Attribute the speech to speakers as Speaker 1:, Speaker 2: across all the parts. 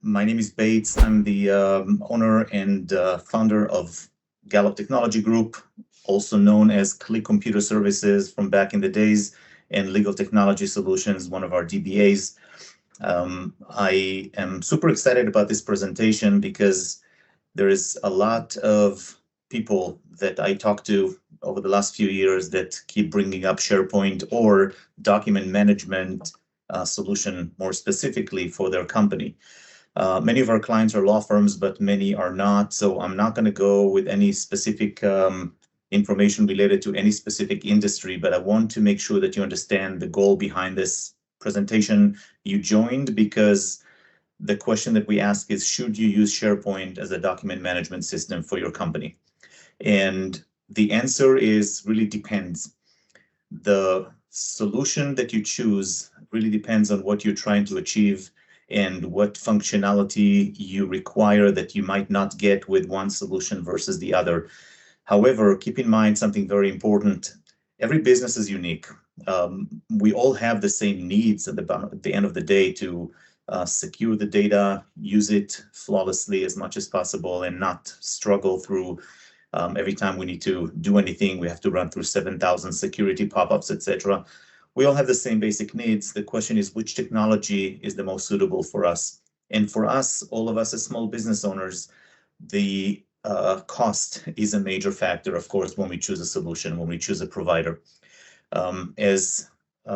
Speaker 1: My name is Beits. I'm the owner and founder of Gallop Technology Group, also known as Click Computer Services from back in the days, and Legal Technology Solutions, one of our DBAs. I am super excited about this presentation because there is a lot of people that I talk to over the last few years that keep bringing up SharePoint or document management solution more specifically for their company. Many of our clients are law firms, but many are not. So I'm not going to go with any specific information related to any specific industry, but I want to make sure that you understand the goal behind this presentation. You joined because the question that we ask is, should you use SharePoint as a document management system for your company? And the answer is really depends. The solution that you choose really depends on what you're trying to achieve and what functionality you require that you might not get with one solution versus the other. However, keep in mind something very important. Every business is unique. We all have the same needs at the end of the day to secure the data, use it flawlessly as much as possible, and not struggle through every time we need to do anything. We have to run through 7,000 security pop-ups, etc. We all have the same basic needs. The question is, which technology is the most suitable for us? And for us, all of us as small business owners, the cost is a major factor, of course, when we choose a solution, when we choose a provider. As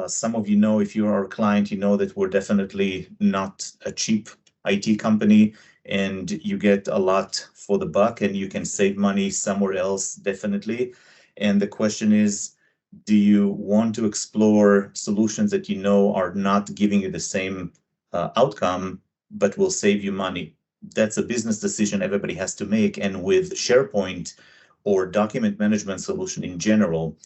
Speaker 1: some of you know, if you're our client, you know that we're definitely not a cheap IT company, and you get a lot for the buck, and you can save money somewhere else, definitely. And the question is, do you want to explore solutions that you know are not giving you the same outcome, but will save you money? That's a business decision everybody has to make. And with SharePoint or document management solution in general,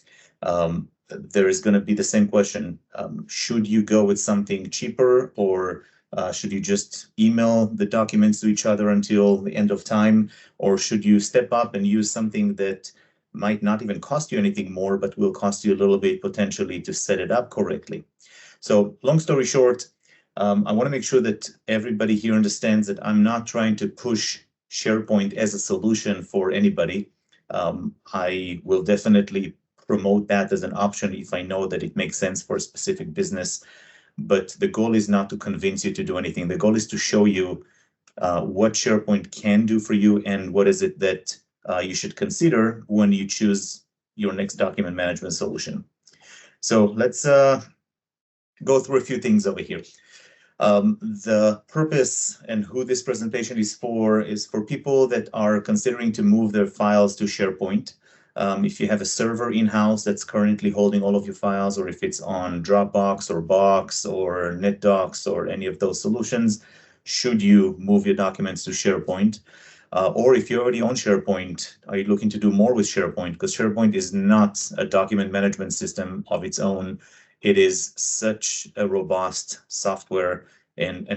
Speaker 1: there is going to be the same question. Should you go with something cheaper, or should you just email the documents to each other until the end of time? Or should you step up and use something that might not even cost you anything more, but will cost you a little bit potentially to set it up correctly? So long story short, I want to make sure that everybody here understands that I'm not trying to push SharePoint as a solution for anybody. I will definitely promote that as an option if I know that it makes sense for a specific business. But the goal is not to convince you to do anything. The goal is to show you what SharePoint can do for you and what is it that you should consider when you choose your next document management solution. So let's go through a few things over here. The purpose and who this presentation is for people that are considering to move their files to SharePoint. If you have a server in-house that's currently holding all of your files, or if it's on Dropbox or Box or NetDocs or any of those solutions, should you move your documents to SharePoint? Or if you're already on SharePoint, are you looking to do more with SharePoint? Because SharePoint is not a document management system of its own. It is such a robust software and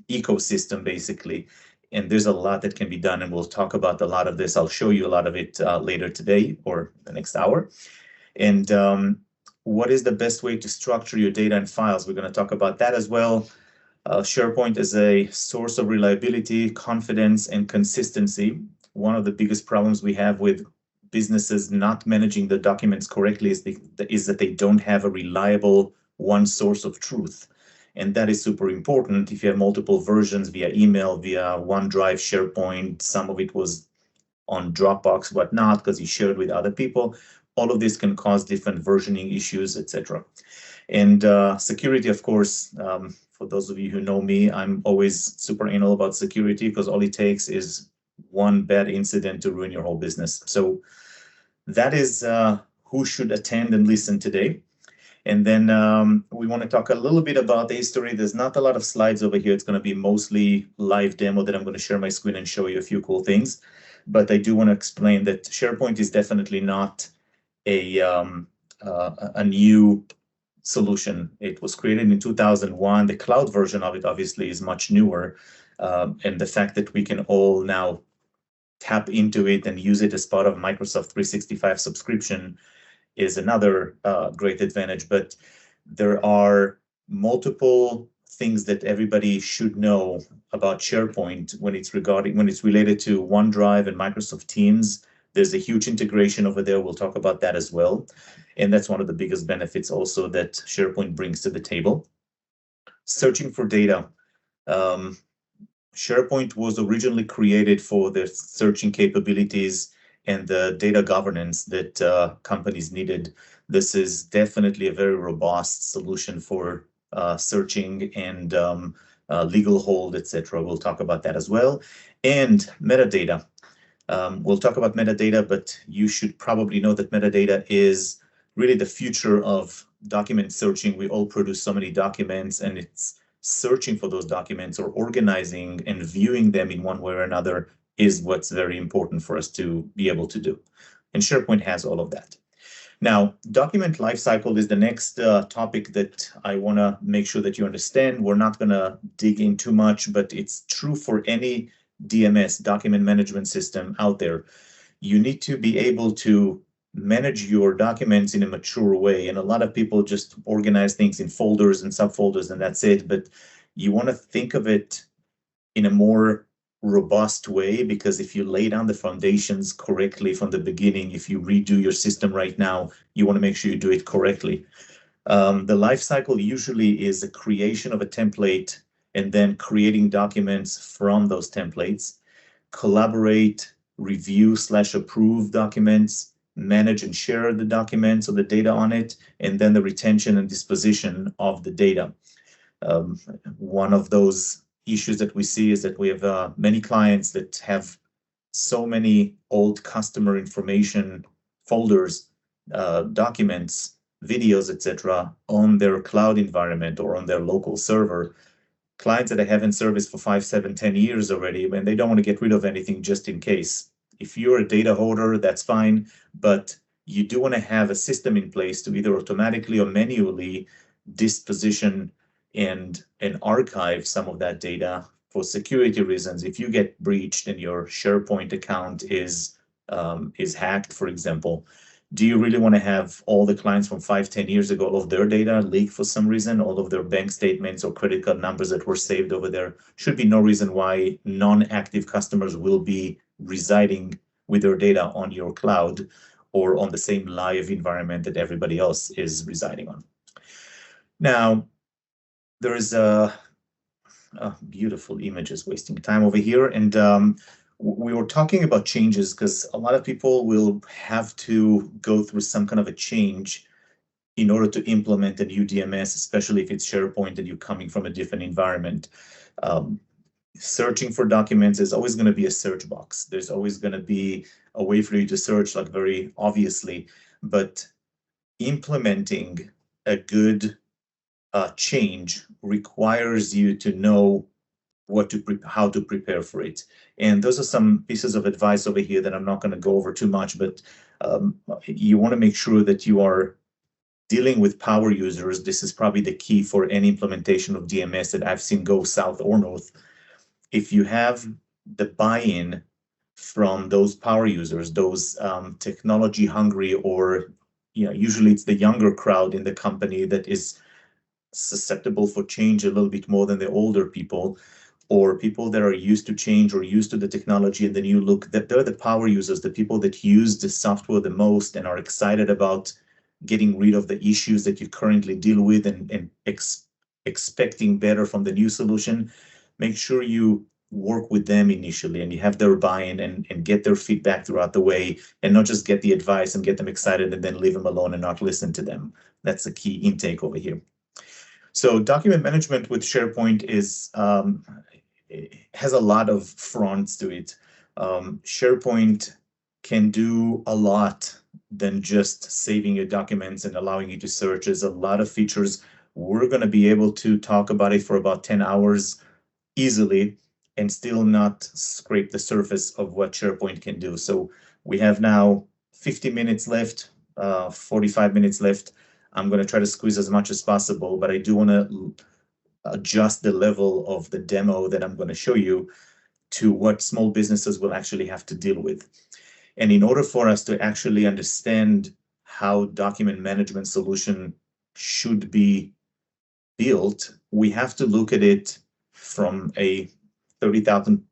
Speaker 1: ecosystem, basically. And there's a lot that can be done, and we'll talk about a lot of this. I'll show you a lot of it later today or the next hour. And what is the best way to structure your data and files? We're going to talk about that as well. SharePoint is a source of reliability, confidence, and consistency. One of the biggest problems we have with businesses not managing the documents correctly is that they don't have a reliable one source of truth. And that is super important. If you have multiple versions via email, via OneDrive, SharePoint, some of it was on Dropbox, whatnot, because you shared with other people, all of this can cause different versioning issues, etc. And security, of course, for those of you who know me, I'm always super anal about security, because all it takes is one bad incident to ruin your whole business. So that is who should attend and listen today. And then we want to talk a little bit about the history. There's not a lot of slides over here. It's going to be mostly live demo that I'm going to share my screen and show you a few cool things. But I do want to explain that SharePoint is definitely not a new solution. It was created in 2001. The cloud version of it obviously is much newer. And the fact that we can all now tap into it and use it as part of Microsoft 365 subscription is another great advantage. But there are multiple things that everybody should know about SharePoint when it's related to OneDrive and Microsoft Teams. There's a huge integration over there. We'll talk about that as well. And that's one of the biggest benefits also that SharePoint brings to the table. Searching for data. SharePoint was originally created for the searching capabilities and the data governance that companies needed. This is definitely a very robust solution for searching and legal hold, etc. We'll talk about that as well. And metadata. We'll talk about metadata, but you should probably know that metadata is really the future of document searching. We all produce so many documents, and it's searching for those documents or organizing and viewing them in one way or another is what's very important for us to be able to do. And SharePoint has all of that. Now, document lifecycle is the next topic that I want to make sure that you understand. We're not going to dig in too much, but it's true for any DMS, document management system out there. You need to be able to manage your documents in a mature way. And a lot of people just organize things in folders and subfolders, and that's it. But you want to think of it in a more robust way, because if you lay down the foundations correctly from the beginning, if you redo your system right now, you want to make sure you do it correctly. The life cycle usually is a creation of a template and then creating documents from those templates, collaborate, review/approve documents, manage and share the documents or the data on it, and then the retention and disposition of the data. One of those issues that we see is that we have many clients that have so many old customer information folders, documents, videos, etc., on their cloud environment or on their local server. Clients that I have in service for 5, 7, 10 years already, and they don't want to get rid of anything just in case. If you're a data holder, that's fine, but you do want to have a system in place to either automatically or manually disposition and archive some of that data for security reasons. If you get breached and your SharePoint account is hacked, for example, do you really want to have all the clients from 5, 10 years ago, all of their data leaked for some reason, all of their bank statements or credit card numbers that were saved over there? Should be no reason why non-active customers will be residing with their data on your cloud or on the same live environment that everybody else is residing on. Now, there is beautiful images wasting time over here. And we were talking about changes because a lot of people will have to go through some kind of a change in order to implement a new DMS, especially if it's SharePoint and you're coming from a different environment. Searching for documents is always going to be a search box. There's always going to be a way for you to search, like very obviously, but implementing a good change requires you to know how to prepare for it. And those are some pieces of advice over here that I'm not going to go over too much, but you want to make sure that you are dealing with power users. This is probably the key for any implementation of DMS that I've seen go south or north. If you have the buy-in from those power users, those technology hungry, or usually it's the younger crowd in the company that is susceptible for change a little bit more than the older people, or people that are used to change or used to the technology and the new look, that they're the power users, the people that use the software the most and are excited about getting rid of the issues that you currently deal with and expecting better from the new solution. Make sure you work with them initially and you have their buy-in and get their feedback throughout the way, and not just get the advice and get them excited and then leave them alone and not listen to them. That's the key intake over here. So document management with SharePoint has a lot of fronts to it. SharePoint can do a lot than just saving your documents and allowing you to search. There's a lot of features. We're going to be able to talk about it for about 10 hours easily and still not scrape the surface of what SharePoint can do. So we have now 50 minutes left, 45 minutes left. I'm going to try to squeeze as much as possible, but I do want to adjust the level of the demo that I'm going to show you to what small businesses will actually have to deal with. And in order for us to actually understand how document management solution should be built, we have to look at it from a 30,000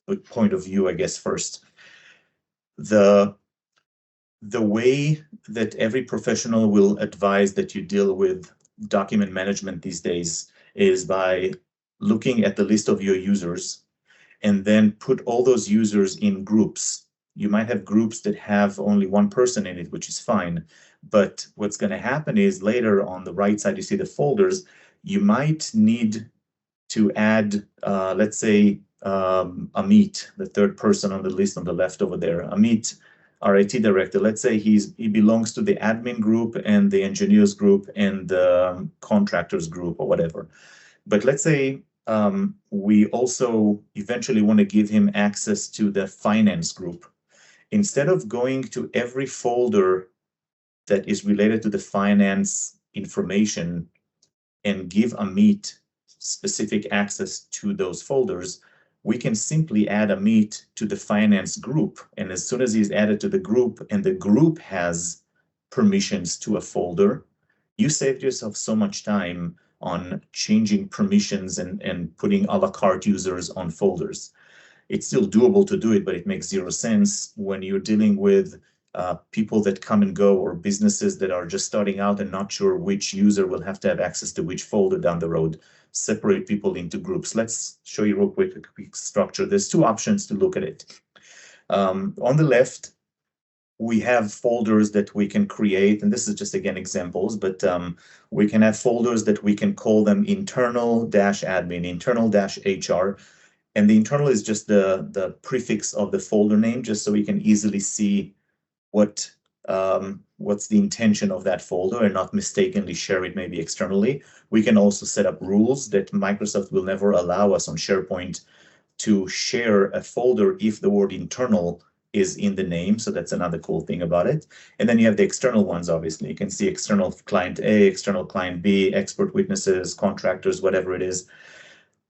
Speaker 1: foot point of view, I guess, first. The way that every professional will advise that you deal with document management these days is by looking at the list of your users and then put all those users in groups. You might have groups that have only one person in it, which is fine. But what's going to happen is later on the right side, you see the folders. You might need to add, let's say, Amit, the third person on the list on the left over there. Amit, our IT director, let's say he belongs to the admin group and the engineers group and the contractors group or whatever. But let's say we also eventually want to give him access to the finance group. Instead of going to every folder that is related to the finance information and give Amit specific access to those folders, we can simply add Amit to the finance group. And as soon as he's added to the group and the group has permissions to a folder, you saved yourself so much time on changing permissions and putting a la carte users on folders. It's still doable to do it, but it makes zero sense when you're dealing with people that come and go or businesses that are just starting out and not sure which user will have to have access to which folder down the road. Separate people into groups. Let's show you real quick a quick structure. There's two options to look at it. On the left, we have folders that we can create, and this is just, again, examples, but we can have folders that we can call them internal-admin, internal-HR, and the internal is just the prefix of the folder name, just so we can easily see what's the intention of that folder and not mistakenly share it maybe externally. We can also set up rules that Microsoft will never allow us on SharePoint to share a folder if the word internal is in the name. So that's another cool thing about it. And then you have the external ones, obviously. You can see external client A, external client B, expert witnesses, contractors, whatever it is.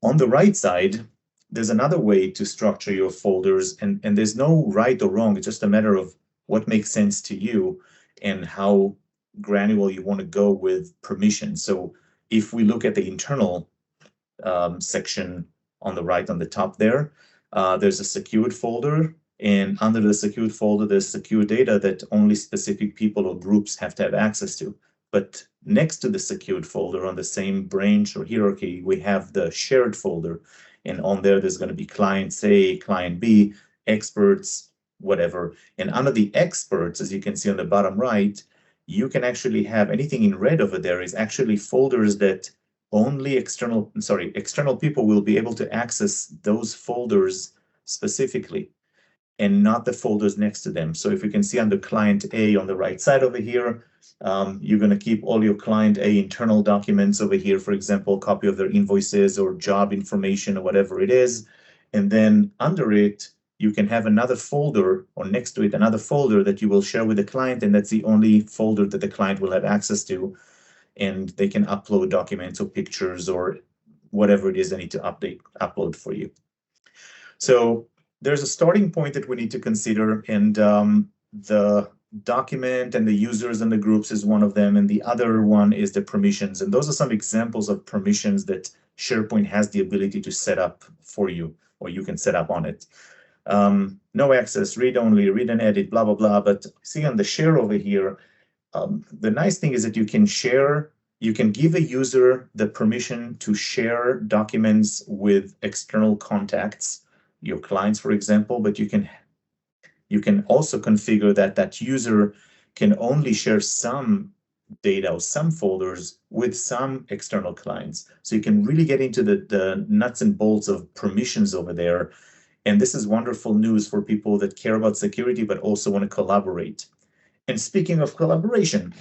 Speaker 1: On the right side, there's another way to structure your folders, and there's no right or wrong. It's just a matter of what makes sense to you and how granular you want to go with permission. So if we look at the internal section on the right on the top there, there's a secured folder, and under the secured folder, there's secure data that only specific people or groups have to have access to. But next to the secured folder on the same branch or hierarchy, we have the shared folder. And on there, there's going to be client A, client B, experts, whatever. And under the experts, as you can see on the bottom right, you can actually have anything in red over there is actually folders that only external people will be able to access those folders specifically, and not the folders next to them. So if you can see under client A on the right side over here, you're going to keep all your client A internal documents over here, for example, copy of their invoices or job information or whatever it is. And then under it, you can have another folder, or next to it, another folder that you will share with the client, and that's the only folder that the client will have access to. And they can upload documents or pictures or whatever it is they need to upload for you. So there's a starting point that we need to consider, and the document and the users and the groups is one of them, and the other one is the permissions. And those are some examples of permissions that SharePoint has the ability to set up for you, or you can set up on it. No access, read only, read and edit, blah, blah, blah. But see on the share over here, the nice thing is that you can share, you can give a user the permission to share documents with external contacts, your clients, for example, but you can also configure that user can only share some data or some folders with some external clients. So you can really get into the nuts and bolts of permissions over there. And this is wonderful news for people that care about security, but also want to collaborate. And speaking of collaboration,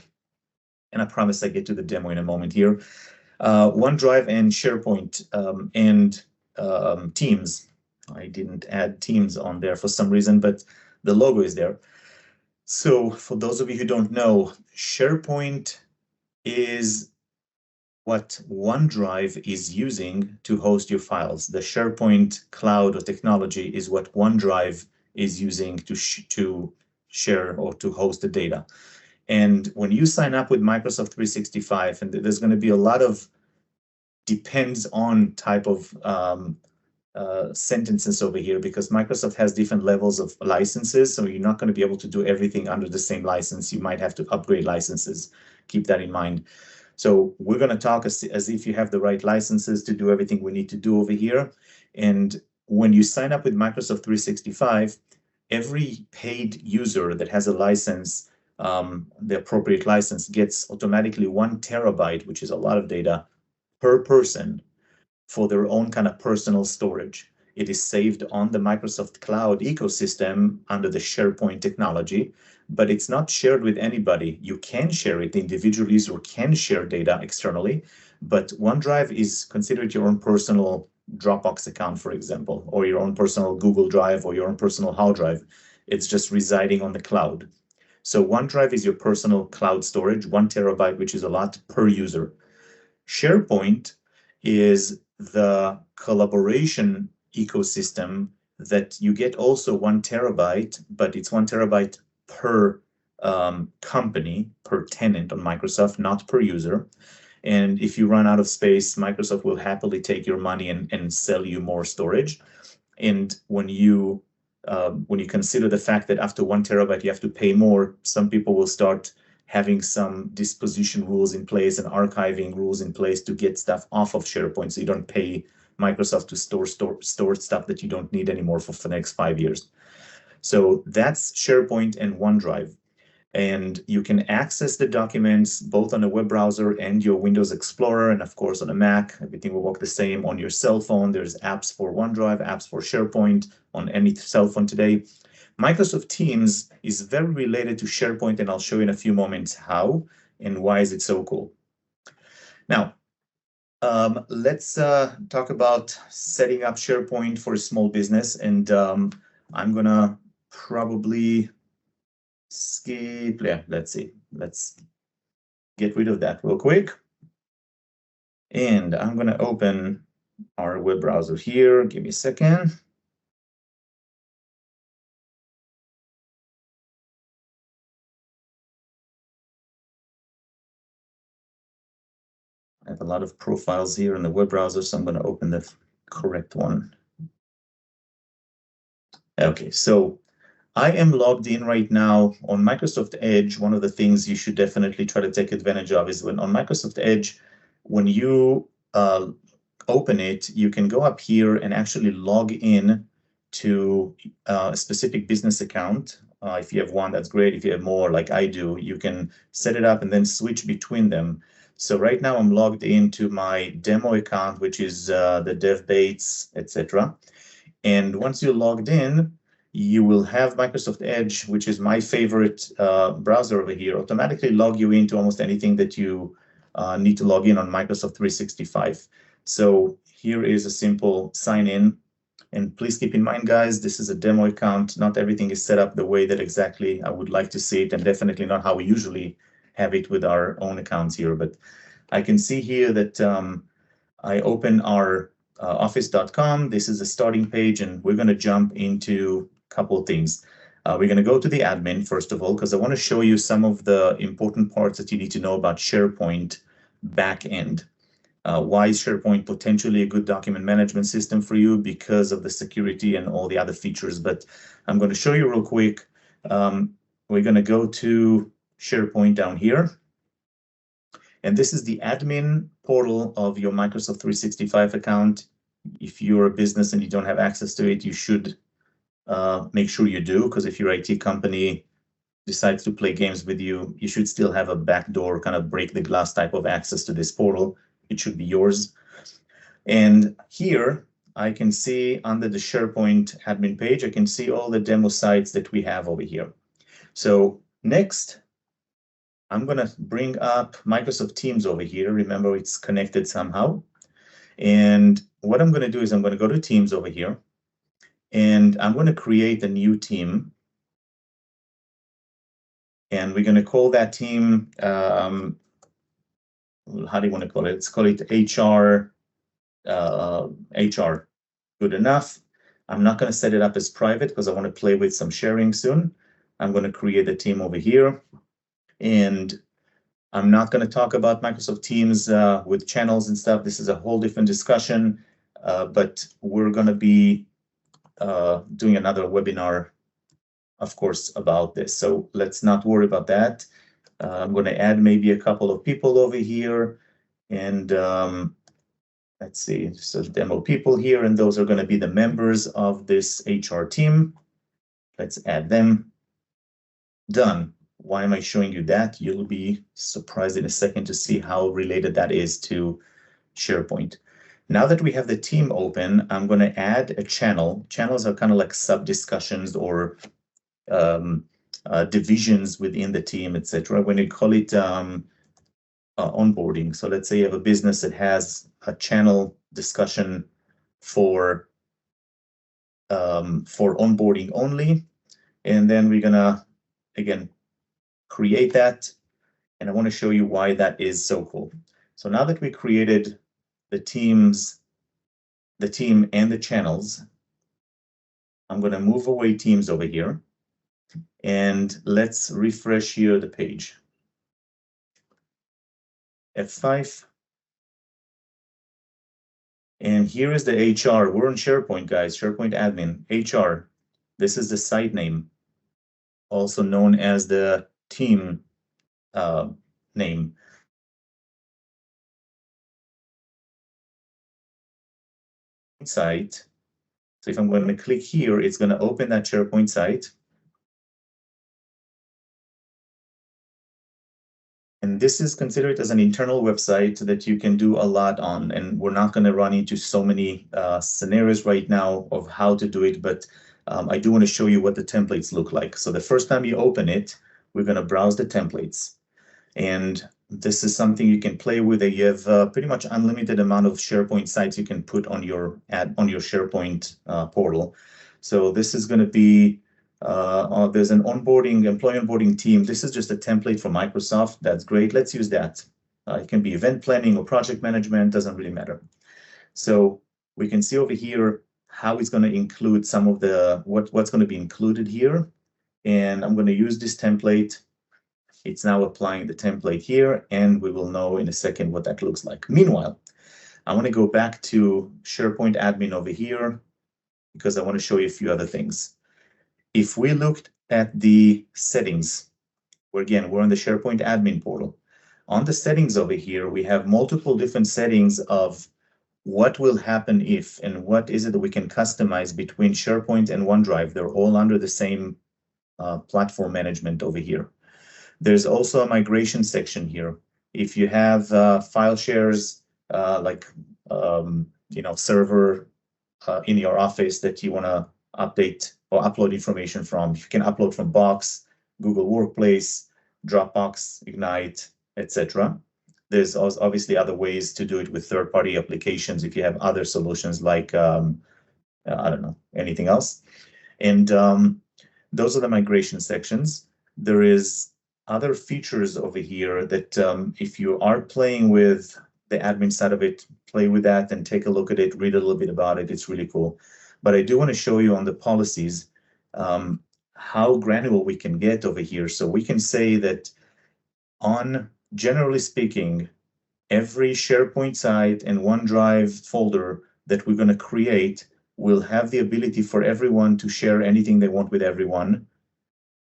Speaker 1: and I promise I get to the demo in a moment here, OneDrive and SharePoint and Teams. I didn't add Teams on there for some reason, but the logo is there. So for those of you who don't know, SharePoint is what OneDrive is using to host your files. The SharePoint cloud or technology is what OneDrive is using to share or to host the data. And when you sign up with Microsoft 365, and there's going to be a lot of depends on type of sentences over here, because Microsoft has different levels of licenses, so you're not going to be able to do everything under the same license. You might have to upgrade licenses. Keep that in mind. So we're going to talk as if you have the right licenses to do everything we need to do over here. And when you sign up with Microsoft 365, every paid user that has a license, the appropriate license, gets automatically 1 terabyte, which is a lot of data, per person for their own kind of personal storage. It is saved on the Microsoft Cloud ecosystem under the SharePoint technology, but it's not shared with anybody. You can share it individually or can share data externally, but OneDrive is considered your own personal Dropbox account, for example, or your own personal Google Drive or your own personal hard drive. It's just residing on the cloud. So OneDrive is your personal cloud storage, 1 terabyte, which is a lot per user. SharePoint is the collaboration ecosystem that you get also 1 terabyte, but it's 1 terabyte per company, per tenant on Microsoft, not per user. And if you run out of space, Microsoft will happily take your money and sell you more storage. And when you consider the fact that after 1 terabyte you have to pay more, some people will start having some disposition rules in place and archiving rules in place to get stuff off of SharePoint, so you don't pay Microsoft to store stuff that you don't need anymore for the next 5 years. So that's SharePoint and OneDrive. And you can access the documents both on a web browser and your Windows Explorer, and of course on a Mac. Everything will work the same on your cell phone. There's apps for OneDrive, apps for SharePoint on any cell phone today. Microsoft Teams is very related to SharePoint, and I'll show you in a few moments how and why is it so cool. Now, let's talk about setting up SharePoint for a small business, and I'm gonna probably skip, let's see. Let's get rid of that real quick. And I'm gonna open our web browser here. Give me a second. I have a lot of profiles here in the web browser, so I'm going to open the correct one. Okay, so I am logged in right now on Microsoft Edge. One of the things you should definitely try to take advantage of is when on Microsoft Edge, when you open it, you can go up here and actually log in to a specific business account. If you have one, that's great. If you have more, like I do, you can set it up and then switch between them. So right now I'm logged into my demo account, which is the dev Beits, etc. And once you're logged in, you will have Microsoft Edge, which is my favorite browser over here, automatically log you into almost anything that you need to log in on Microsoft 365. So here is a simple sign in. And please keep in mind, guys, this is a demo account. Not everything is set up the way that exactly I would like to see it, and definitely not how we usually have it with our own accounts here. But I can see here that I open our office.com. This is a starting page, and we're going to jump into a couple of things. We're going to go to the admin, first of all, because I want to show you some of the important parts that you need to know about SharePoint backend. Why is SharePoint potentially a good document management system for you? Because of the security and all the other features. But I'm going to show you real quick. We're going to go to SharePoint down here. And this is the admin portal of your Microsoft 365 account. If you're a business and you don't have access to it, you should make sure you do, because if your IT company decides to play games with you, you should still have a backdoor kind of break the glass type of access to this portal. It should be yours. And here I can see under the SharePoint admin page, I can see all the demo sites that we have over here. So next, I'm going to bring up Microsoft Teams over here. Remember, it's connected somehow. And what I'm going to do is I'm going to go to Teams over here, and I'm going to create a new team. And we're going to call that team, how do you want to call it? Let's call it HR. HR. Good enough. I'm not going to set it up as private because I want to play with some sharing soon. I'm going to create a team over here. And I'm not going to talk about Microsoft Teams with channels and stuff. This is a whole different discussion, but we're going to be doing another webinar, of course, about this. So let's not worry about that. I'm going to add maybe a couple of people over here, and let's see, so demo people here, and those are going to be the members of this HR team. Let's add them. Done. Why am I showing you that? You'll be surprised in a second to see how related that is to SharePoint. Now that we have the team open, I'm going to add a channel. Channels are kind of like sub-discussions or divisions within the team, etc. When you call it onboarding. So let's say you have a business that has a channel discussion for onboarding only, and then we're gonna again create that, and I want to show you why that is so cool. So now that we created the team and the channels, I'm going to move away Teams over here, and let's refresh here the page. F5. And here is the HR. We're on SharePoint, guys. SharePoint admin, HR. This is the site name, also known as the team name. Site. So if I'm going to click here, it's going to open that SharePoint site. And this is considered as an internal website that you can do a lot on. And we're not going to run into so many scenarios right now of how to do it, but I do want to show you what the templates look like. So the first time you open it, we're going to browse the templates. And this is something you can play with. You have pretty much unlimited amount of SharePoint sites you can put on your SharePoint portal. So this is going to be there's an employee onboarding team. This is just a template from Microsoft. That's great. Let's use that. It can be event planning or project management, doesn't really matter. So we can see over here how it's going to include some of the what's going to be included here. And I'm going to use this template. It's now applying the template here, and we will know in a second what that looks like. Meanwhile, I want to go back to SharePoint admin over here because I want to show you a few other things. If we looked at the settings, we're on the SharePoint admin portal. On the settings over here, we have multiple different settings of what will happen if, and what is it that we can customize between SharePoint and OneDrive. They're all under the same platform management over here. There's also a migration section here. If you have file shares like server in your office that you want to update or upload information from, you can upload from Box, Google Workplace, Dropbox, Ignite, etc. There's obviously other ways to do it with third-party applications if you have other solutions like I don't know, anything else. And those are the migration sections. There is other features over here that if you are playing with the admin side of it, play with that and take a look at it, read a little bit about it. It's really cool. But I do want to show you on the policies how granular we can get over here. So we can say that generally speaking, every SharePoint site and OneDrive folder that we're going to create will have the ability for everyone to share anything they want with everyone.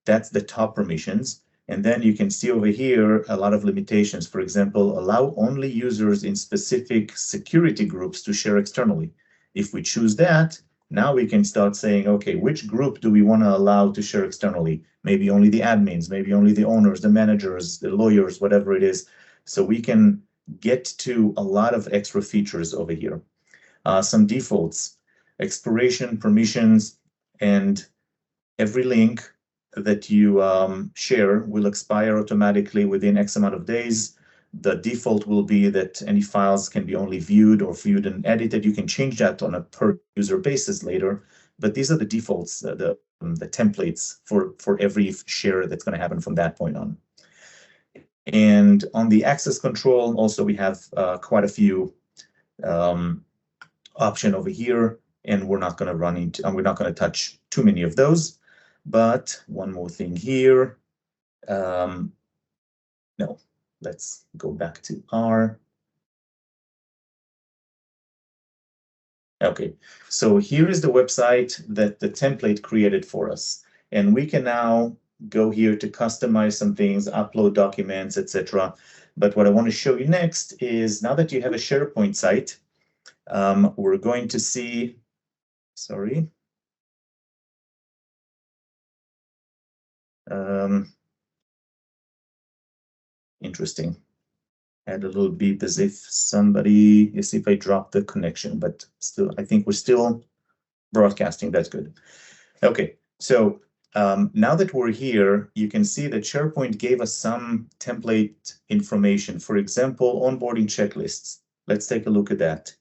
Speaker 1: That's the top permissions. And then you can see over here a lot of limitations. For example, allow only users in specific security groups to share externally. If we choose that, now we can start saying, okay, which group do we want to allow to share externally? Maybe only the admins, maybe only the owners, the managers, the lawyers, whatever it is. So we can get to a lot of extra features over here. Some defaults, expiration, permissions, and every link that you share will expire automatically within X amount of days. The default will be that any files can be only viewed or viewed and edited. You can change that on a per user basis later, but these are the defaults, the templates for every share that's going to happen from that point on. And on the access control, also we have quite a few option over here, and we're not going to run into, and we're not going to touch too many of those. But one more thing here. No, let's go back to R. Okay, so here is the website that the template created for us. And we can now go here to customize some things, upload documents, etc. But what I want to show you next is now that you have a SharePoint site, we're going to see, sorry. Interesting. Had a little beep as if I dropped the connection, but still, I think we're still broadcasting. That's good. Okay, so now that we're here, you can see that SharePoint gave us some template information. For example, onboarding checklists. Let's take a look at that.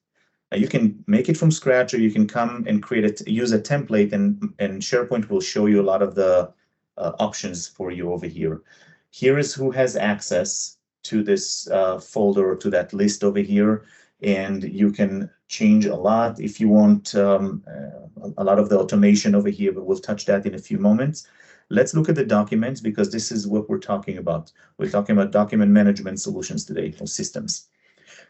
Speaker 1: You can make it from scratch, or you can come and use a template, and SharePoint will show you a lot of the options for you over here. Here is who has access to this folder or to that list over here, and you can change a lot if you want a lot of the automation over here, but we'll touch that in a few moments. Let's look at the documents, because this is what we're talking about. We're talking about document management solutions today, or systems.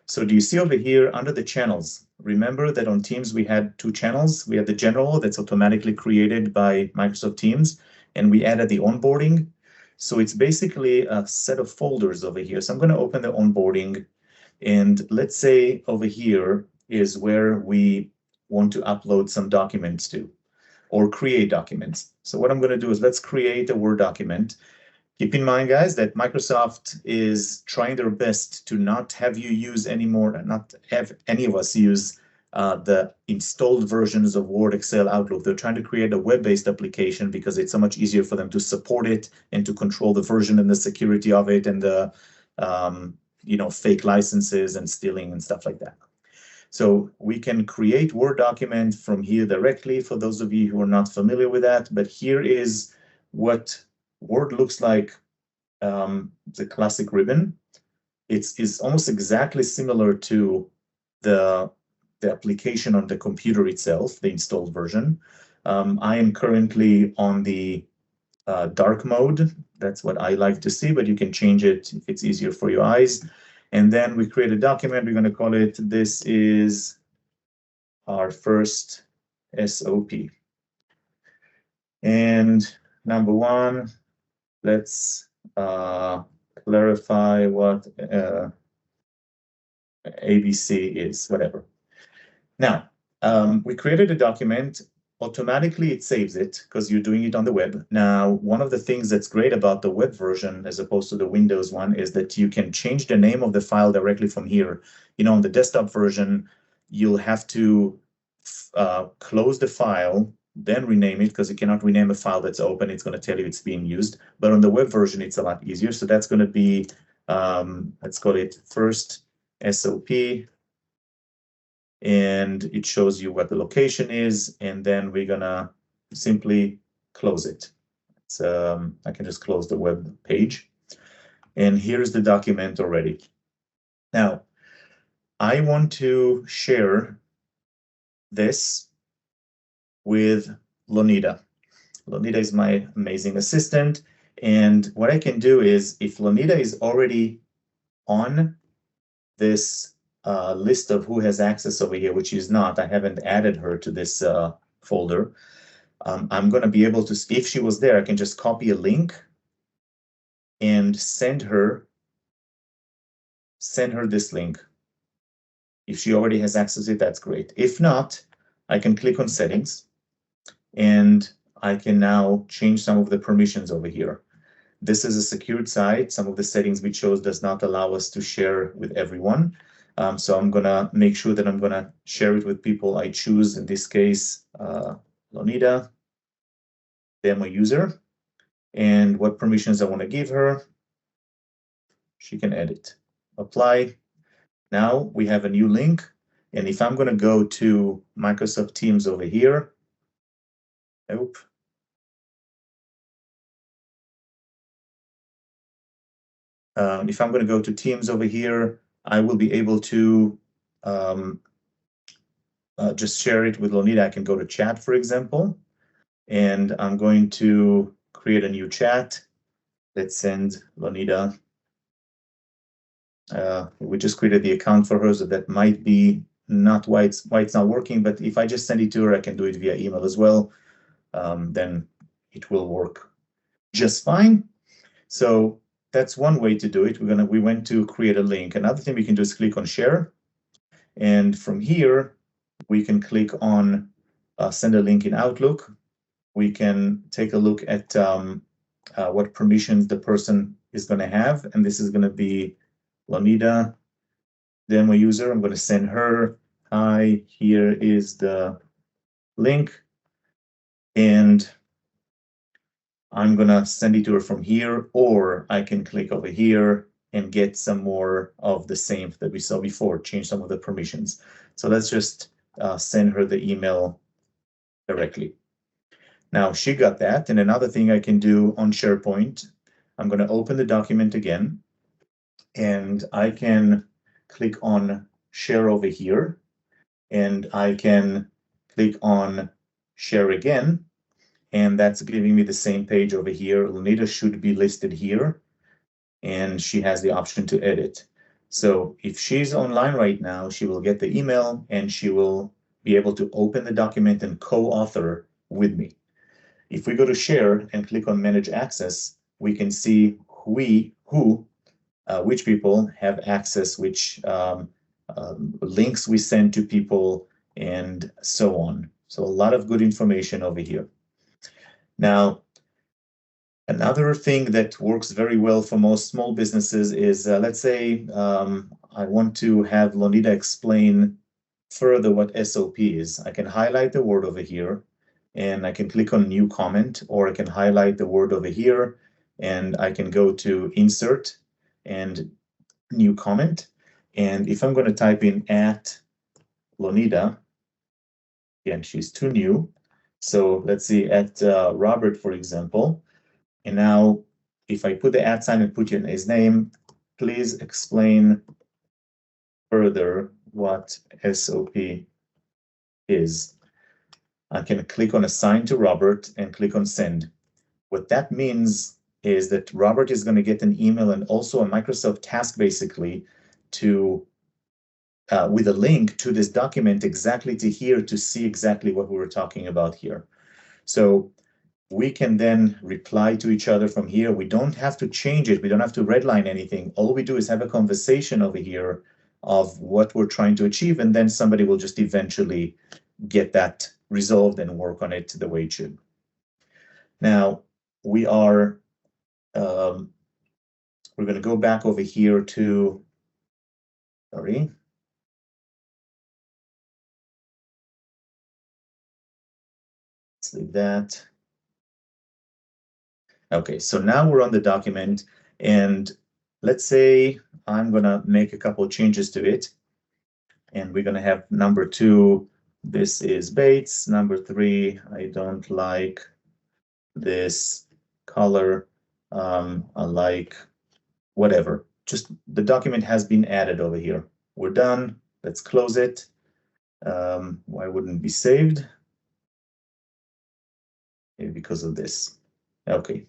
Speaker 1: So do you see over here under the channels? Remember that on Teams we had two channels. We had the general that's automatically created by Microsoft Teams, and we added the onboarding. So it's basically a set of folders over here. So I'm going to open the onboarding, and let's say over here is where we want to upload some documents to, or create documents. So what I'm going to do is let's create a Word document. Keep in mind, guys, that Microsoft is trying their best to not have you use anymore, not have any of us use the installed versions of Word, Excel, Outlook. They're trying to create a web-based application because it's so much easier for them to support it and to control the version and the security of it, and the fake licenses and stealing and stuff like that. So we can create Word document from here directly for those of you who are not familiar with that. But here is what Word looks like, the classic ribbon. It's almost exactly similar to the application on the computer itself, the installed version. I am currently on the dark mode. That's what I like to see, but you can change it if it's easier for your eyes. And then we create a document. We're going to call it, this is our first SOP. And number one, let's clarify what ABC is, whatever. Now, we created a document. Automatically, it saves it because you're doing it on the web. Now, one of the things that's great about the web version as opposed to the Windows one is that you can change the name of the file directly from here. On the desktop version, you'll have to close the file, then rename it, because you cannot rename a file that's open. It's going to tell you it's being used. But on the web version, it's a lot easier. So that's going to be, let's call it first SOP. And it shows you what the location is, and then we're gonna simply close it. I can just close the web page, and here's the document already. Now, I want to share this with Lonita. Lonita is my amazing assistant, and what I can do is, if Lonita is already on this list of who has access over here, which is not, I haven't added her to this folder. I'm going to be able to, if she was there, I can just copy a link and send her this link. If she already has access to it, that's great. If not, I can click on settings, and I can now change some of the permissions over here. This is a secured site. Some of the settings we chose does not allow us to share with everyone. So I'm going to make sure that I'm going to share it with people I choose, in this case, Lonita, demo user, and what permissions I want to give her. She can edit. Apply. Now we have a new link. And if I'm going to go to Microsoft Teams over here, nope. If I'm going to go to Teams over here, I will be able to just share it with Lonita. I can go to chat, for example, and I'm going to create a new chat. Let's send Lonita We just created the account for her, so that might be not why it's not working. But if I just send it to her, I can do it via email as well. Then it will work just fine. So that's one way to do it. We went to create a link. Another thing we can do is click on share, and from here we can click on send a link in Outlook. We can take a look at what permissions the person is going to have, and this is going to be Lonita, demo user. I'm going to send her, hi, here is the link, and I'm going to send it to her from here, or I can click over here and get some more of the same that we saw before, change some of the permissions. So let's just send her the email directly. Now she got that. And another thing I can do on SharePoint, I'm going to open the document again, and I can click on share over here, and I can click on share again, and that's giving me the same page over here. Lonita should be listed here, and she has the option to edit. So if she's online right now, she will get the email, and she will be able to open the document and co-author with me. If we go to share and click on manage access, we can see which people have access, which links we send to people, and so on. So a lot of good information over here. Now, another thing that works very well for most small businesses is, let's say I want to have Lonita explain further what SOP is. I can highlight the word over here, and I can click on new comment, or I can highlight the word over here, and I can go to insert and new comment. And if I'm going to type in at Lonita, again, she's too new. So let's see, at Robert, for example. And now if I put the at sign and put in his name, please explain further what SOP is. I can click on assign to Robert and click on send. What that means is that Robert is going to get an email and also a Microsoft task, basically, to with a link to this document exactly to here to see exactly what we were talking about here. So we can then reply to each other from here. We don't have to change it. We don't have to redline anything. All we do is have a conversation over here of what we're trying to achieve, and then somebody will just eventually get that resolved and work on it the way it should. Now, we are we're going to go back over here to, sorry. Let's leave that. Okay, so now we're on the document, and let's say I'm going to make a couple of changes to it, and we're going to have number 2, this is Beits. Number 3, I don't like this color. I like whatever. Just the document has been added over here. We're done. Let's close it. Why wouldn't it be saved? Maybe because of this. Okay.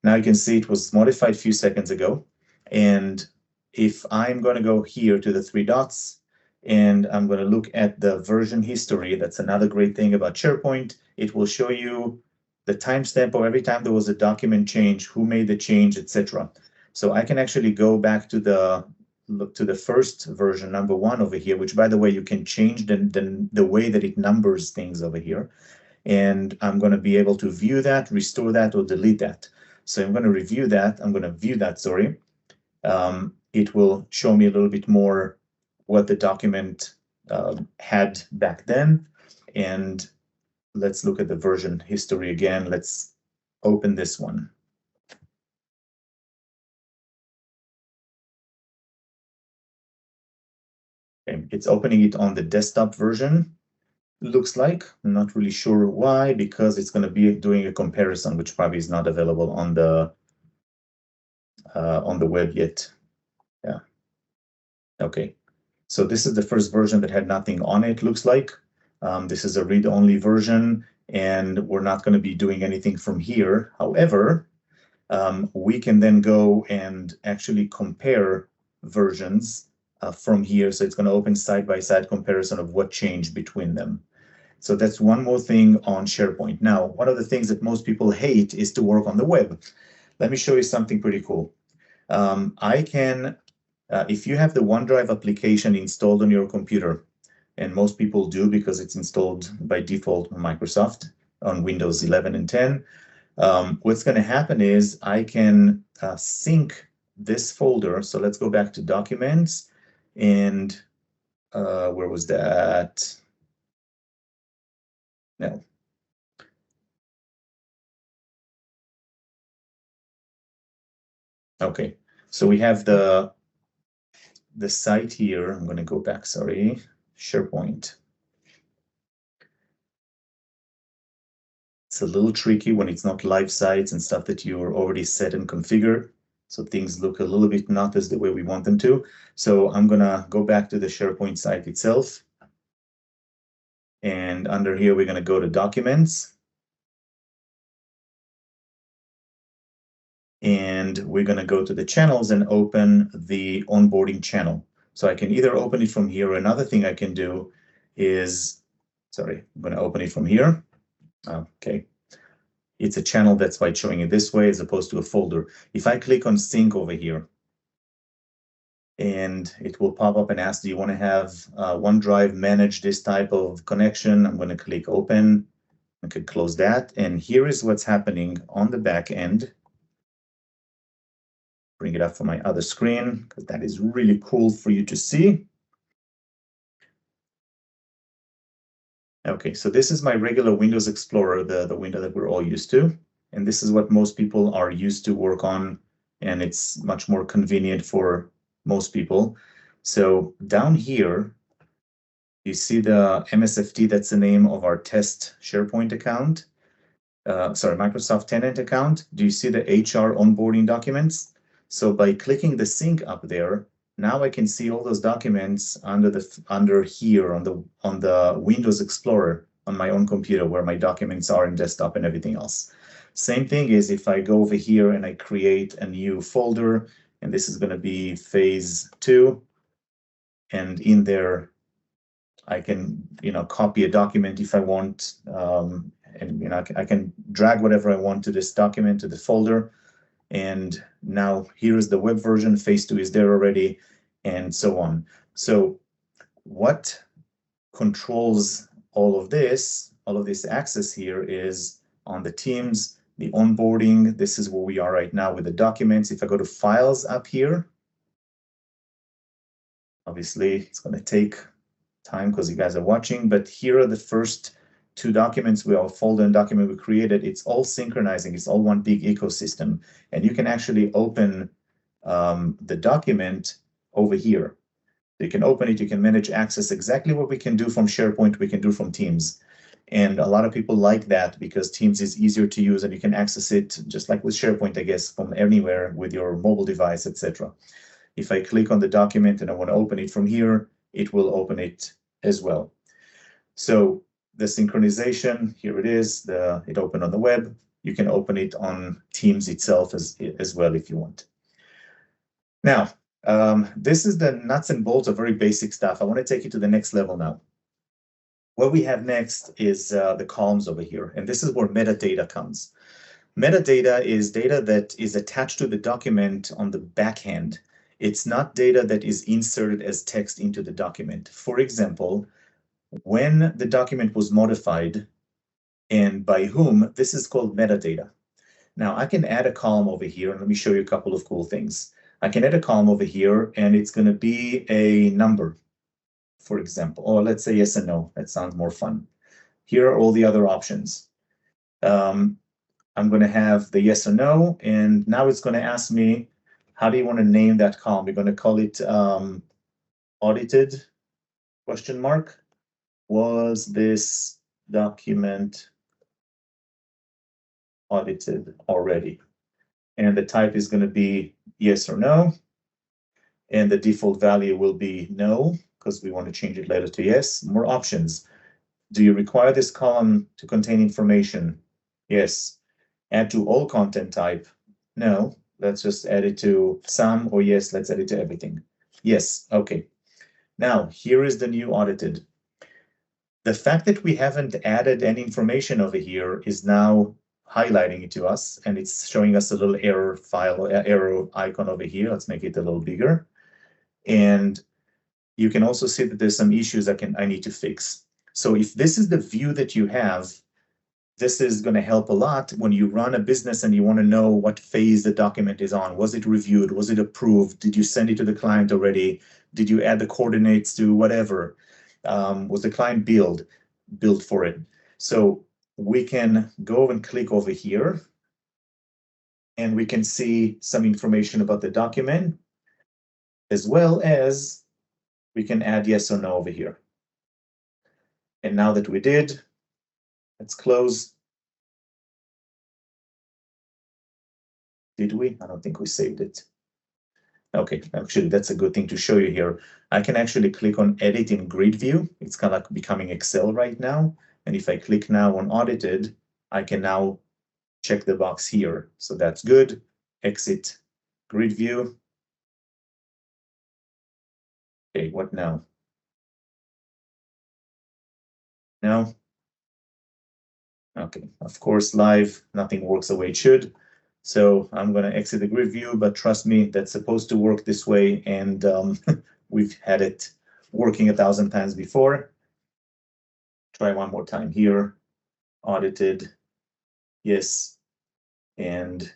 Speaker 1: Now you can see it was modified a few seconds ago. And if I'm going to go here to the 3 dots, and I'm going to look at the version history, that's another great thing about SharePoint. It will show you the timestamp of every time there was a document change, who made the change, etc. So I can actually go back to the first version, number 1 over here, which, by the way, you can change the way that it numbers things over here. And I'm going to be able to view that, restore that, or delete that. So I'm going to review that. I'm going to view that, sorry. It will show me a little bit more what the document had back then. And let's look at the version history again. Let's open this one. Okay, it's opening it on the desktop version. Looks like, I'm not really sure why, because it's going to be doing a comparison, which probably is not available on the web yet. Yeah. Okay. So this is the first version that had nothing on it, looks like. This is a read-only version, and we're not going to be doing anything from here. However, we can then go and actually compare versions from here. So it's going to open side-by-side comparison of what changed between them. So that's one more thing on SharePoint. Now, one of the things that most people hate is to work on the web. Let me show you something pretty cool. I can, if you have the OneDrive application installed on your computer, and most people do because it's installed by default on Microsoft on Windows 11 and 10, what's going to happen is I can sync this folder. So let's go back to Documents, and where was that? No. Okay, so we have the site here. I'm going to go back, sorry, SharePoint. It's a little tricky when it's not live sites and stuff that you're already set and configured. So things look a little bit not as the way we want them to. So I'm going to go back to the SharePoint site itself. And under here, we're going to go to Documents. And we're going to go to the channels and open the onboarding channel. So I can either open it from here, or another thing I can do is, sorry, I'm going to open it from here. Okay. It's a channel, that's why it's showing it this way as opposed to a folder. If I click on sync over here, and it will pop up and ask, do you want to have OneDrive manage this type of connection? I'm going to click open. I could close that. And here is what's happening on the back end. Bring it up for my other screen, because that is really cool for you to see. Okay, so this is my regular Windows Explorer, the window that we're all used to. And this is what most people are used to work on, and it's much more convenient for most people. So down here, you see the MSFT, that's the name of our test SharePoint account. Sorry, Microsoft tenant account. Do you see the HR onboarding documents? So by clicking the sync up there, now I can see all those documents under here on the Windows Explorer on my own computer, where my documents are in desktop and everything else. Same thing is if I go over here and I create a new folder, and this is going to be phase 2, and in there I can copy a document if I want, and I can drag whatever I want to this document, to the folder. And now here is the web version, phase 2 is there already, and so on. So what controls all of this access here is on the Teams, the onboarding. This is where we are right now with the documents. If I go to Files up here, obviously it's going to take time because you guys are watching, but here are the first 2 documents, we all folder and document we created. It's all synchronizing. It's all one big ecosystem. And you can actually open the document over here. You can open it, you can manage access, exactly what we can do from SharePoint, we can do from Teams. And a lot of people like that because Teams is easier to use and you can access it just like with SharePoint, I guess, from anywhere with your mobile device, etc. If I click on the document and I want to open it from here, it will open it as well. So the synchronization, here it is, it opened on the web. You can open it on Teams itself as well if you want. Now, this is the nuts and bolts of very basic stuff. I want to take you to the next level now. What we have next is the columns over here, and this is where metadata comes. Metadata is data that is attached to the document on the back end. It's not data that is inserted as text into the document. For example, when the document was modified and by whom, this is called metadata. Now I can add a column over here, and let me show you a couple of cool things. I can add a column over here, and it's going to be a number, for example, or let's say yes and no. That sounds more fun. Here are all the other options. I'm going to have the yes or no, and now it's going to ask me, how do you want to name that column? We're going to call it audited, question mark. Was this document audited already? And the type is going to be yes or no. And the default value will be no, because we want to change it later to yes. More options. Do you require this column to contain information? Yes. Add to all content type? No, let's just add it to some, or yes, let's add it to everything. Yes, okay. Now, here is the new audited. The fact that we haven't added any information over here is now highlighting it to us, and it's showing us a little error file, error icon over here. Let's make it a little bigger. And you can also see that there's some issues I need to fix. So if this is the view that you have, this is going to help a lot when you run a business and you want to know what phase the document is on. Was it reviewed? Was it approved? Did you send it to the client already? Did you add the coordinates to whatever? Was the client billed for it? So we can go and click over here, and we can see some information about the document, as well as we can add yes or no over here. And now that we did, let's close. Did we? I don't think we saved it. Okay, actually, that's a good thing to show you here. I can actually click on Edit in Grid View. It's kind of like becoming Excel right now. And if I click now on Audited, I can now check the box here. So that's good. Exit Grid View. Okay, what now? No? Okay, of course, live, nothing works the way it should. So I'm going to exit the grid view, but trust me, that's supposed to work this way. And we've had it working 1,000 times before. Try one more time here. Audited. Yes. And it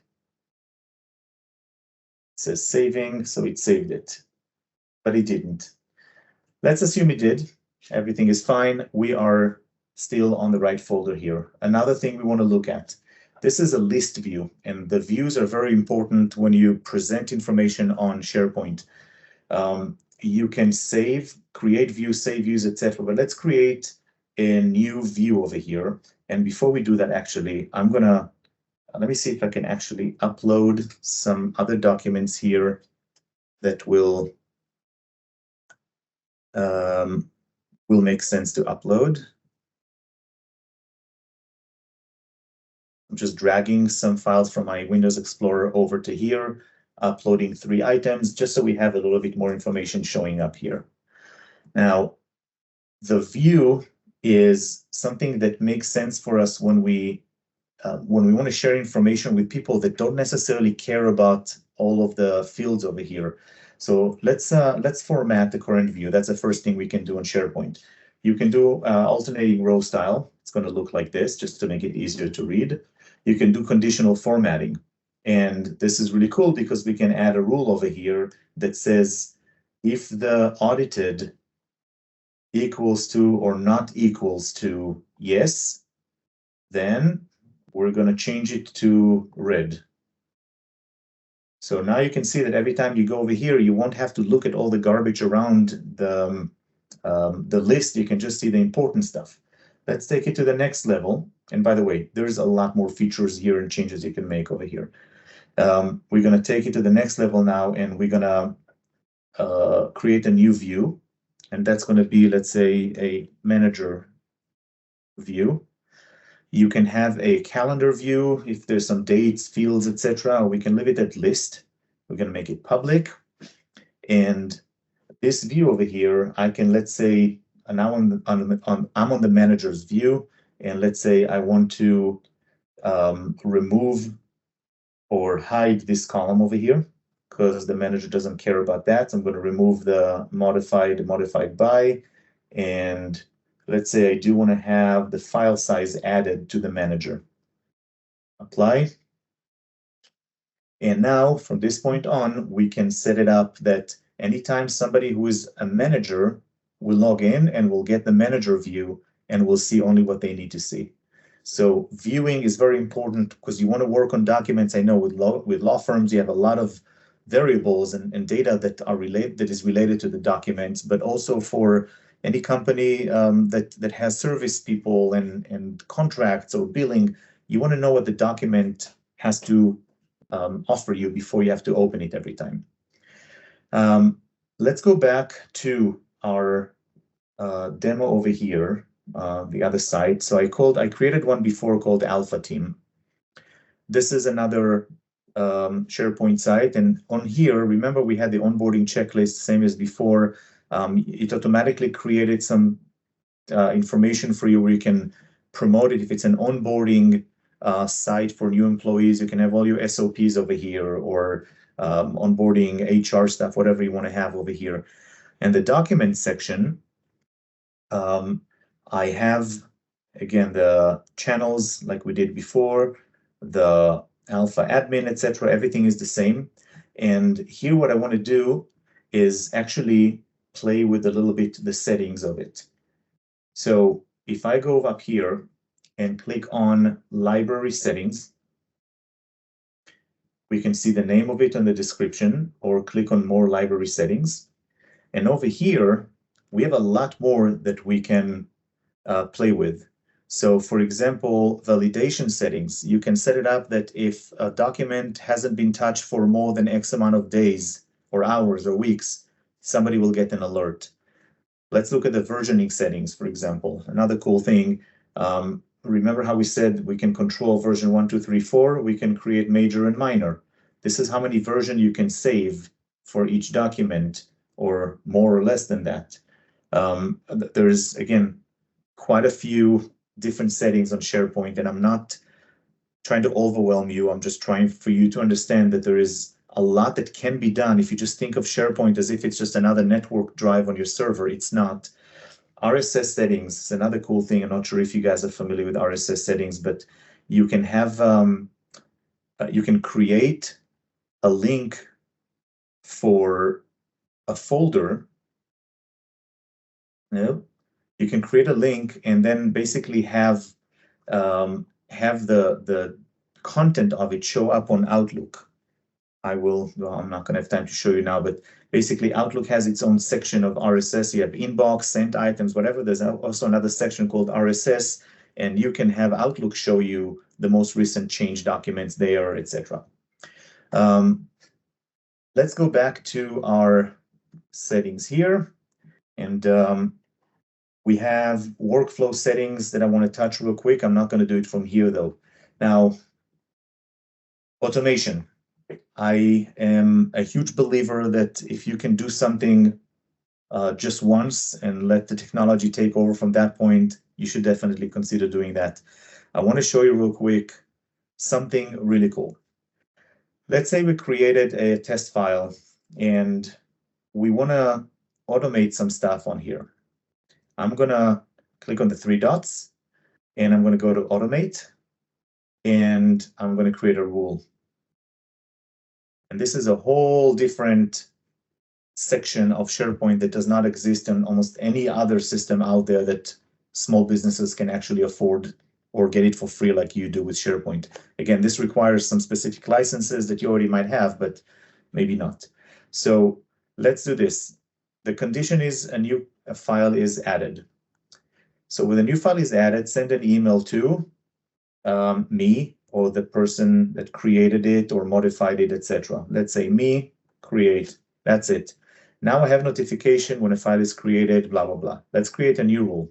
Speaker 1: says saving, so it saved it. But it didn't. Let's assume it did. Everything is fine. We are still on the right folder here. Another thing we want to look at. This is a list view, and the views are very important when you present information on SharePoint. You can save, create views, save views, etc. But let's create a new view over here. And before we do that, actually, I'm gonna, let me see if I can actually upload some other documents here that will make sense to upload. I'm just dragging some files from my Windows Explorer over to here, uploading 3 items, just so we have a little bit more information showing up here. Now, the view is something that makes sense for us when we want to share information with people that don't necessarily care about all of the fields over here. So let's format the current view. That's the first thing we can do on SharePoint. You can do alternating row style. It's going to look like this, just to make it easier to read. You can do conditional formatting. And this is really cool because we can add a rule over here that says if the audited equals to or not equals to yes, then we're going to change it to red. So now you can see that every time you go over here, you won't have to look at all the garbage around the list. You can just see the important stuff. Let's take it to the next level. And by the way, there's a lot more features here and changes you can make over here. We're going to take it to the next level now, and we're going to create a new view. And that's going to be, let's say, a manager view. You can have a calendar view if there's some dates, fields, etc. We can leave it at list. We're going to make it public. And this view over here, I can, let's say, now I'm on the manager's view, and let's say I want to remove or hide this column over here because the manager doesn't care about that. So I'm going to remove the modified by, and let's say I do want to have the file size added to the manager. Apply. And now from this point on, we can set it up that anytime somebody who is a manager will log in and will get the manager view and will see only what they need to see. So viewing is very important because you want to work on documents. I know with law firms, you have a lot of variables and data that is related to the documents, but also for any company that has service people and contracts or billing, you want to know what the document has to offer you before you have to open it every time. Let's go back to our demo over here, the other side. So I created one before called Alpha Team. This is another SharePoint site. And on here, remember we had the onboarding checklist, same as before. It automatically created some information for you where you can promote it. If it's an onboarding site for new employees, you can have all your SOPs over here, or onboarding HR stuff, whatever you want to have over here. And the document section, I have, again, the channels like we did before, the alpha admin, etc. Everything is the same. And here what I want to do is actually play with a little bit the settings of it. So if I go up here and click on library settings, we can see the name of it on the description, or click on more library settings. And over here, we have a lot more that we can play with. So for example, validation settings, you can set it up that if a document hasn't been touched for more than X amount of days or hours or weeks, somebody will get an alert. Let's look at the versioning settings, for example. Another cool thing, remember how we said we can control version 1, 2, 3, 4? We can create major and minor. This is how many versions you can save for each document, or more or less than that. There's, again, quite a few different settings on SharePoint, and I'm not trying to overwhelm you. I'm just trying for you to understand that there is a lot that can be done if you just think of SharePoint as if it's just another network drive on your server. It's not. RSS settings is another cool thing. I'm not sure if you guys are familiar with RSS settings, but you can have, you can create a link for a folder. No, you can create a link and then basically have the content of it show up on Outlook. Well, I'm not going to have time to show you now, but basically Outlook has its own section of RSS. You have inbox, sent items, whatever. There's also another section called RSS, and you can have Outlook show you the most recent change documents there, etc. Let's go back to our settings here, and we have workflow settings that I want to touch real quick. I'm not going to do it from here though. Now, automation. I am a huge believer that if you can do something just once and let the technology take over from that point, you should definitely consider doing that. I want to show you real quick something really cool. Let's say we created a test file and we want to automate some stuff on here. I'm going to click on the three dots and I'm going to go to automate, and I'm going to create a rule. And this is a whole different section of SharePoint that does not exist on almost any other system out there that small businesses can actually afford or get it for free like you do with SharePoint. Again, this requires some specific licenses that you already might have, but maybe not. So let's do this. The condition is a new file is added. So when a new file is added, send an email to me or the person that created it or modified it, etc. Let's say me, create, that's it. Now I have notification when a file is created, blah, blah, blah. Let's create a new rule.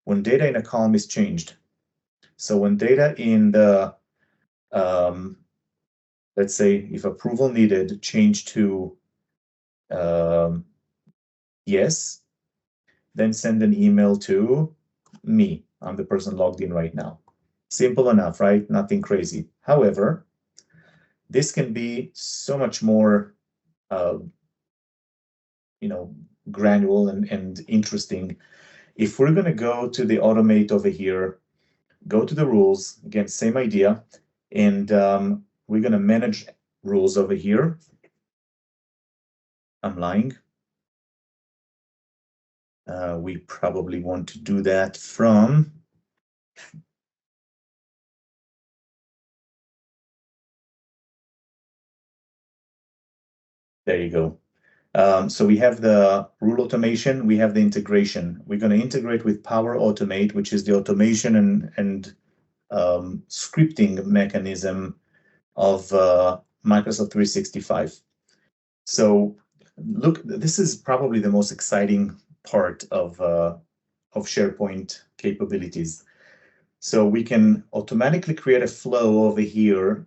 Speaker 1: When data in a column is changed. So when data in the, let's say if approval needed, change to yes, then send an email to me. I'm the person logged in right now. Simple enough, right? Nothing crazy. However, this can be so much more, granular and interesting. If we're going to go to the automate over here, go to the rules, again, same idea, and we're going to manage rules over here. I'm lying. We probably want to do that from there you go. So we have the rule automation, we have the integration. We're going to integrate with Power Automate, which is the automation and scripting mechanism of Microsoft 365. So look, this is probably the most exciting part of SharePoint capabilities. So we can automatically create a flow over here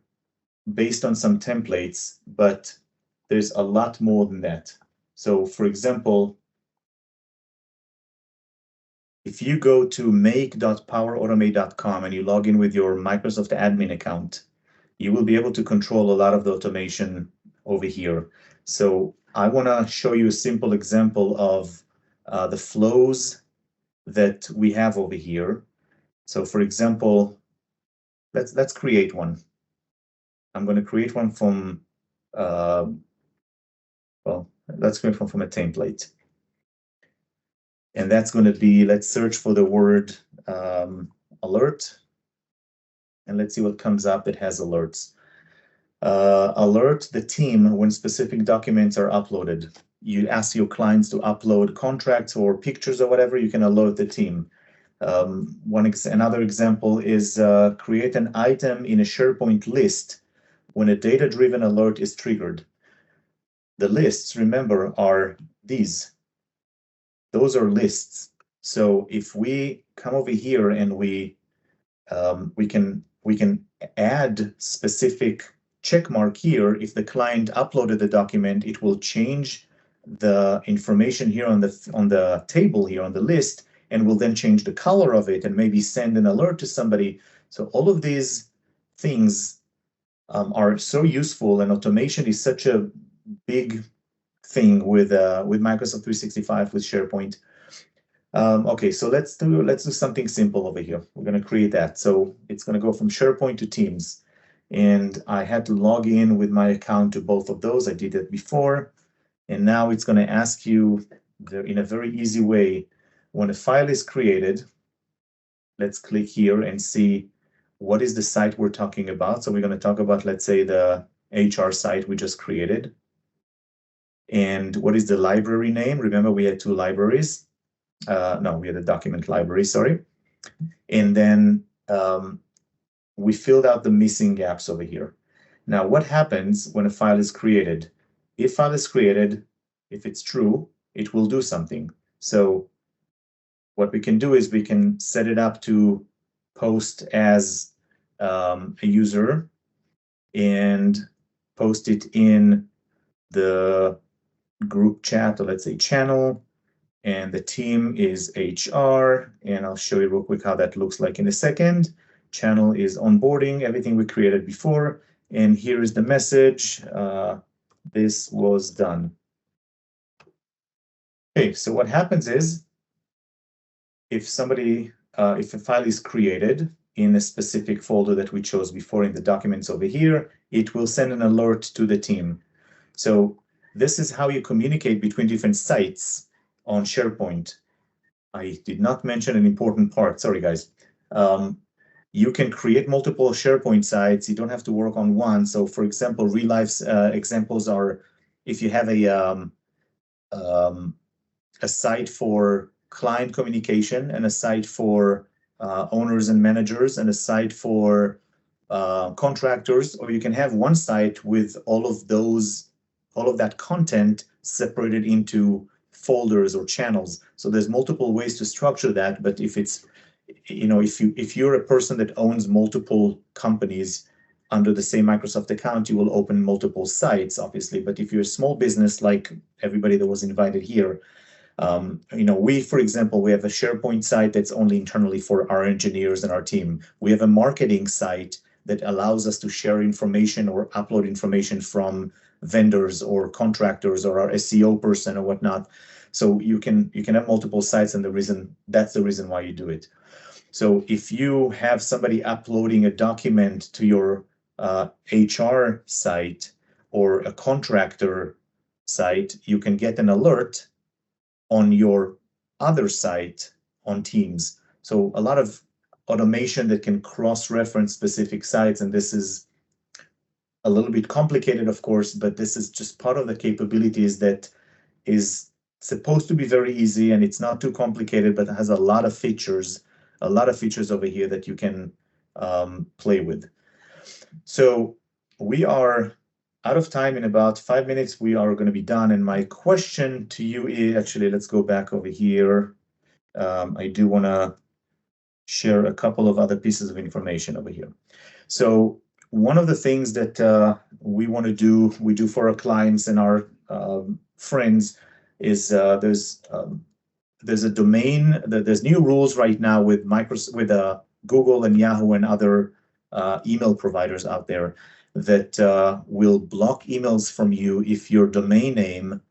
Speaker 1: based on some templates, but there's a lot more than that. So for example, if you go to make.powerautomate.com and you log in with your Microsoft admin account, you will be able to control a lot of the automation over here. So I want to show you a simple example of the flows that we have over here. So for example, let's create one. I'm going to create one from, well, let's create one from a template. And that's going to be, let's search for the word alert. And let's see what comes up that has alerts. Alert the team when specific documents are uploaded. You ask your clients to upload contracts or pictures or whatever, you can alert the team. Another example is create an item in a SharePoint list when a data-driven alert is triggered. The lists, remember, are these. Those are lists. So if we come over here and we can add specific check mark here. If the client uploaded the document, it will change the information here on the table here on the list, and will then change the color of it and maybe send an alert to somebody. So all of these things are so useful, and automation is such a big thing with Microsoft 365 with SharePoint. Okay, so let's do something simple over here. We're going to create that. So it's going to go from SharePoint to Teams. And I had to log in with my account to both of those. I did that before. And now it's going to ask you in a very easy way, when a file is created, let's click here and see what is the site we're talking about. So we're going to talk about, let's say, the HR site we just created. And what is the library name? Remember, we had two libraries. No, we had a document library, sorry. And then we filled out the missing gaps over here. Now, what happens when a file is created? If file is created, if it's true, it will do something. So what we can do is we can set it up to post as a user and post it in the group chat, or let's say channel. And the team is HR, and I'll show you real quick how that looks like in a second. Channel is onboarding, everything we created before. And here is the message. This was done. Okay, so what happens is, if a file is created in a specific folder that we chose before in the documents over here, it will send an alert to the team. So this is how you communicate between different sites on SharePoint. I did not mention an important part. Sorry, guys. You can create multiple SharePoint sites. You don't have to work on one. So, for example, real life examples are if you have a site for client communication and a site for owners and managers and a site for contractors, or you can have one site with all of that content separated into folders or channels. So there's multiple ways to structure that. But if it's, if you're a person that owns multiple companies under the same Microsoft account, you will open multiple sites, obviously. But if you're a small business like everybody that was invited here, we, for example, we have a SharePoint site that's only internally for our engineers and our team. We have a marketing site that allows us to share information or upload information from vendors or contractors or our SEO person or whatnot. So you can have multiple sites, and that's the reason why you do it. So if you have somebody uploading a document to your HR site or a contractor site, you can get an alert on your other site on Teams. So a lot of automation that can cross-reference specific sites, and this is a little bit complicated, of course, but this is just part of the capabilities that is supposed to be very easy, and it's not too complicated, but it has a lot of features over here that you can play with. So we are out of time. In about 5 minutes, we are going to be done. And my question to you is, actually, let's go back over here. I do want to share a couple of other pieces of information over here. So One of the things that we do for our clients and our friends is there's a domain, there's new rules right now with Google and Yahoo and other email providers out there that will block emails from you if your domain name,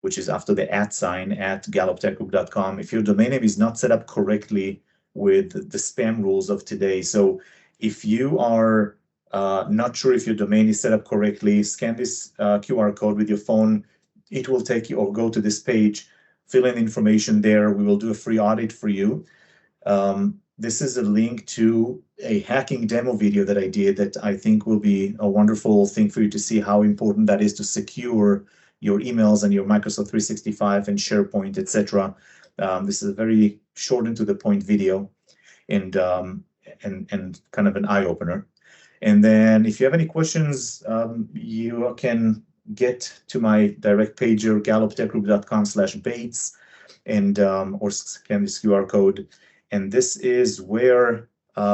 Speaker 1: which is after the @ at galluptechgroup.com, if your domain name is not set up correctly with the spam rules of today. So if you are not sure if your domain is set up correctly, scan this QR code with your phone. It will take you, or go to this page, fill in information there. We will do a free audit for you. This is a link to a hacking demo video that I did that I think will be a wonderful thing for you to see how important that is to secure your emails and your Microsoft 365 and SharePoint, etc. This is a very short and to the point video, and kind of an eye opener. And then if you have any questions, you can get to my direct pager, galluptechgroup.com/Beits, and or scan this QR code. And this is where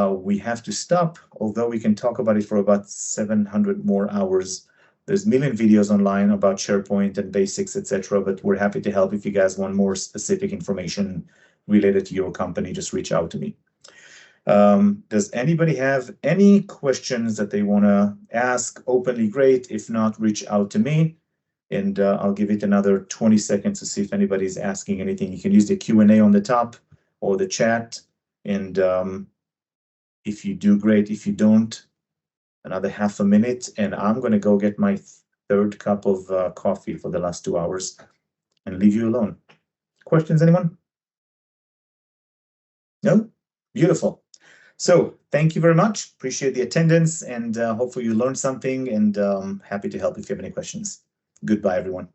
Speaker 1: we have to stop, although we can talk about it for about 700 more hours. There's a million videos online about SharePoint and basics, etc. But we're happy to help. If you guys want more specific information related to your company, just reach out to me. Does anybody have any questions that they want to ask openly? Great. If not, reach out to me, and I'll give it another 20 seconds to see if anybody's asking anything. You can use the Q&A on the top or the chat, and if you do, great. If you don't, another half a minute, and I'm going to go get my third cup of coffee for the last 2 hours and leave you alone. Questions, anyone? No? Beautiful. So thank you very much. Appreciate the attendance, and hopefully you learned something, and happy to help if you have any questions. Goodbye, everyone.